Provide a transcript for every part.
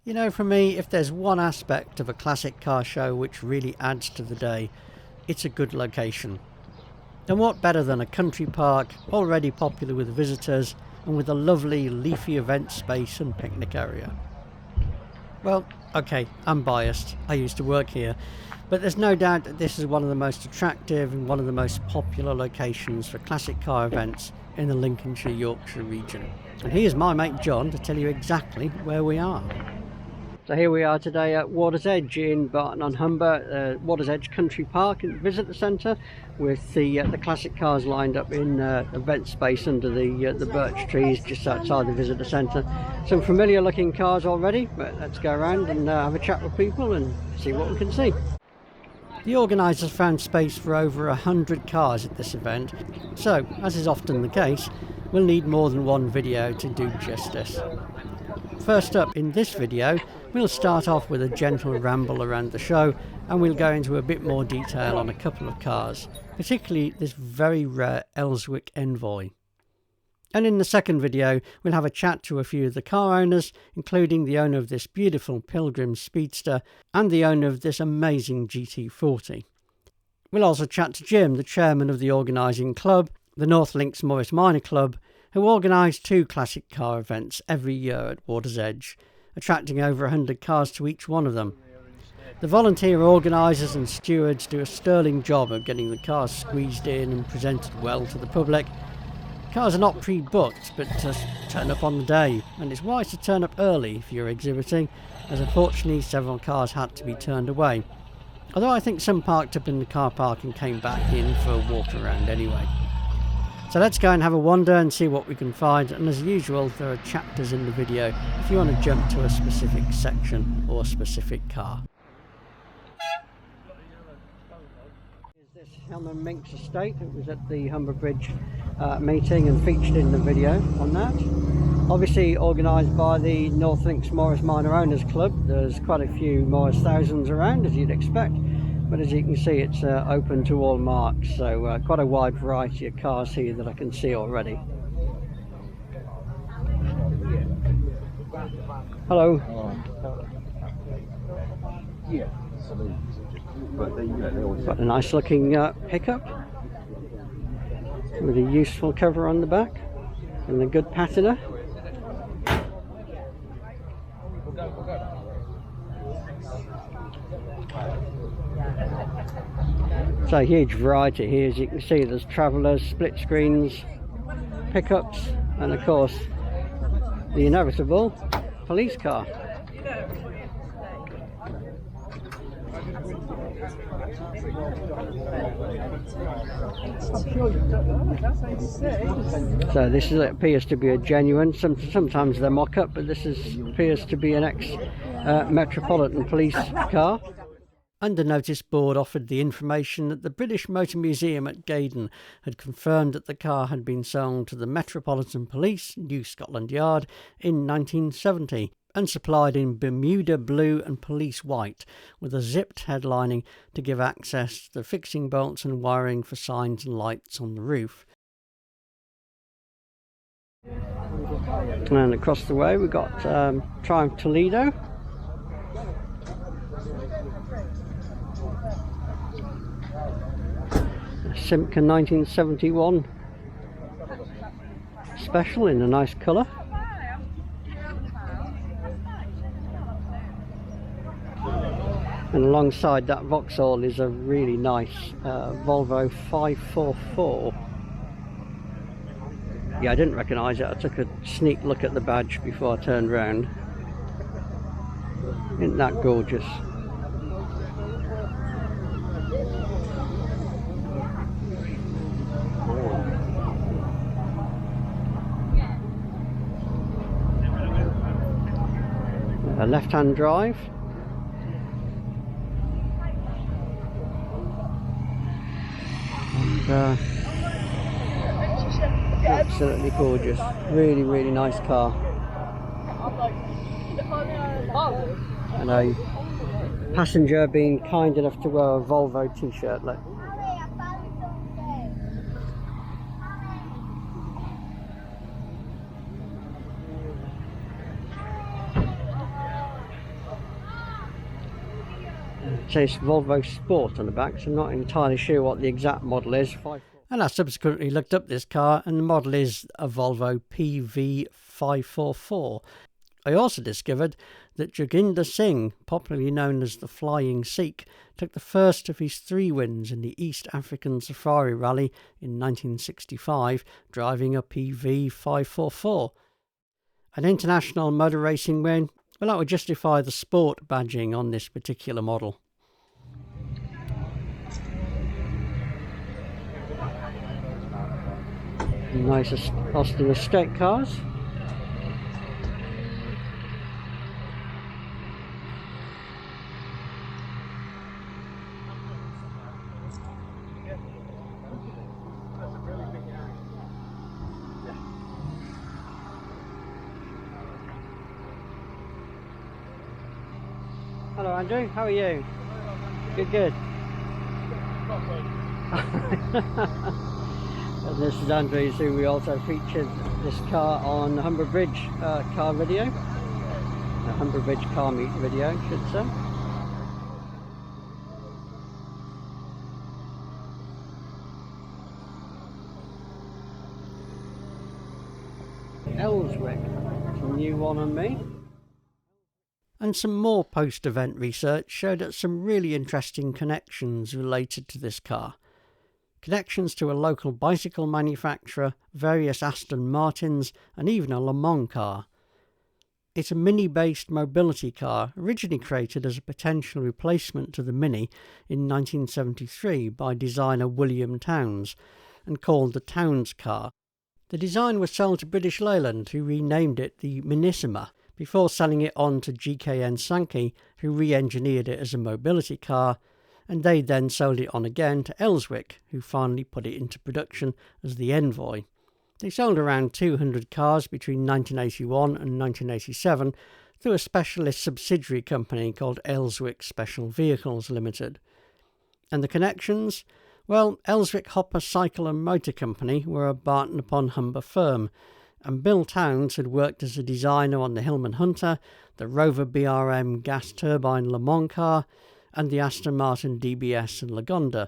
You know, for me, if there's one aspect of a classic car show which really adds to the day, it's a good location. And what better than a country park, already popular with visitors, and with a lovely leafy event space and picnic area. Well, okay, I'm biased, I used to work here, but there's no doubt that this is one of the most attractive and one of the most popular locations for classic car events in the Lincolnshire-Yorkshire region. And here's my mate John to tell you exactly where we are. So here we are today at Water's Edge in Barton-upon-Humber, Water's Edge Country Park and Visitor Centre, with the classic cars lined up in event space under the birch trees just outside the Visitor Centre. Some familiar looking cars already, but let's go around and have a chat with people and see what we can see. The organisers found space for over 100 cars at this event, so as is often the case, we'll need more than one video to do justice. First up in this video, we'll start off with a gentle ramble around the show and we'll go into a bit more detail on a couple of cars, particularly this very rare Elswick Envoy. And in the second video, we'll have a chat to a few of the car owners, including the owner of this beautiful Pilgrim Speedster and the owner of this amazing GT40. We'll also chat to Jim, the chairman of the organising club, the North Links Morris Minor Club, who organise 2 classic car events every year at Water's Edge, attracting over 100 cars to each one of them. The volunteer organisers and stewards do a sterling job of getting the cars squeezed in and presented well to the public. Cars are not pre-booked, but just turn up on the day, and it's wise to turn up early if you're exhibiting, as unfortunately several cars had to be turned away. Although I think some parked up in the car park and came back in for a walk around anyway. So let's go and have a wander and see what we can find, and as usual there are chapters in the video if you want to jump to a specific section or a specific car. Here's this Hillman Minks estate. It was at the Humber Bridge meeting and featured in the video on that. Obviously organised by the North Links Morris Minor Owners Club. There's quite a few Morris Thousands around, as you'd expect. But as you can see, it's open to all marks, so quite a wide variety of cars here that I can see already. Hello. Got a nice looking pickup with a useful cover on the back and a good patina. So huge variety here, as you can see. There's travellers, split screens, pickups, and of course the inevitable police car. So this appears to be a genuine, sometimes they're mock-up, but this appears to be an ex-Metropolitan Police car. And the notice board offered the information that the British Motor Museum at Gaydon had confirmed that the car had been sold to the Metropolitan Police, New Scotland Yard, in 1970 and supplied in Bermuda blue and police white, with a zipped headlining to give access to the fixing bolts and wiring for signs and lights on the roof. And across the way we've got Triumph Toledo. Simca 1971 special in a nice colour. And alongside that Vauxhall is a really nice Volvo 544. Yeah, I didn't recognise it. I took a sneak look at the badge before I turned round. Isn't that gorgeous? A left-hand drive. And, absolutely gorgeous. Really, really nice car. And a passenger being kind enough to wear a Volvo t-shirt. Look. says Volvo Sport on the back, so I'm not entirely sure what the exact model is. And I subsequently looked up this car, and the model is a Volvo PV544. I also discovered that Joginder Singh, popularly known as the Flying Sikh, took the first of his 3 wins in the East African Safari Rally in 1965, driving a PV544. An international motor racing win, well, that would justify the sport badging on this particular model. Nice Austin estate cars. Hello Andrew, how are you? Good, good. And this is Andrew, who we also featured this car on the Humber Bridge car video. The Humber Bridge car meet video, I should say. Elswick, it's a new one on me. And some more post-event research showed us some really interesting connections related to this car. Connections to a local bicycle manufacturer, various Aston Martins, and even a Le Mans car. It's a Mini-based mobility car, originally created as a potential replacement to the Mini in 1973 by designer William Townes, and called the Townes car. The design was sold to British Leyland, who renamed it the Minissima, before selling it on to GKN Sankey, who re-engineered it as a mobility car, and they then sold it on again to Elswick, who finally put it into production as the Envoy. They sold around 200 cars between 1981 and 1987 through a specialist subsidiary company called Elswick Special Vehicles Limited. And the connections? Well, Elswick Hopper Cycle and Motor Company were a Barton-upon-Humber firm, and Bill Townes had worked as a designer on the Hillman Hunter, the Rover BRM gas turbine Le Mans car, and the Aston Martin DBS and Lagonda,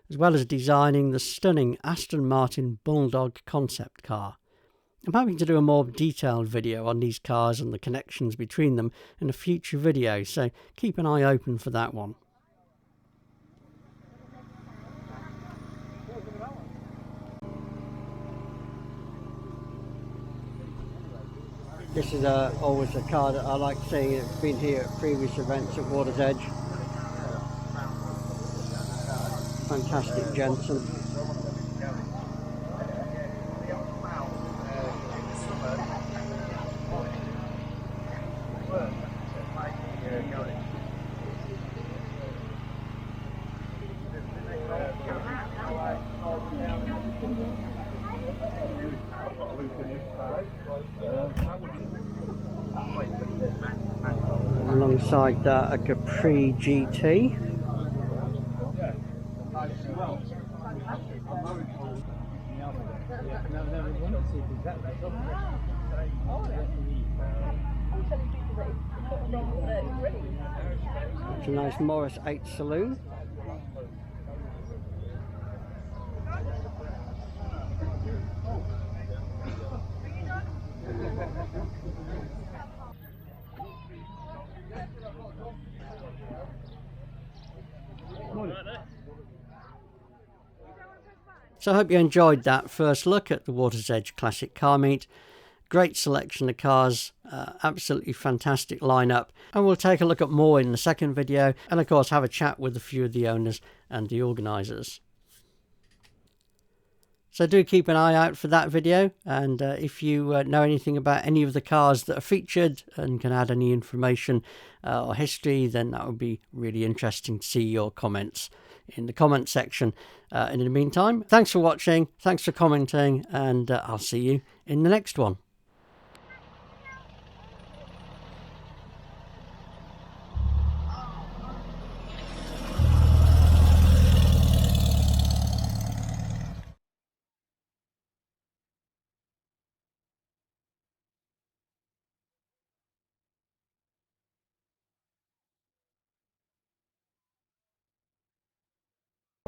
as well as designing the stunning Aston Martin Bulldog concept car. I'm hoping to do a more detailed video on these cars and the connections between them in a future video, so keep an eye open for that one. This is always a car that I like seeing. It's been here at previous events at Water's Edge. Fantastic Jensen. Alongside that, a Capri GT. It's a nice Morris 8 saloon. So I hope you enjoyed that first look at the Water's Edge Classic Car Meet. Great selection of cars, absolutely fantastic lineup, and we'll take a look at more in the second video, and of course have a chat with a few of the owners and the organisers. So do keep an eye out for that video, and if you know anything about any of the cars that are featured and can add any information or history, then that would be really interesting to see your comments in the comment section. In the meantime, thanks for watching, thanks for commenting, and I'll see you in the next one.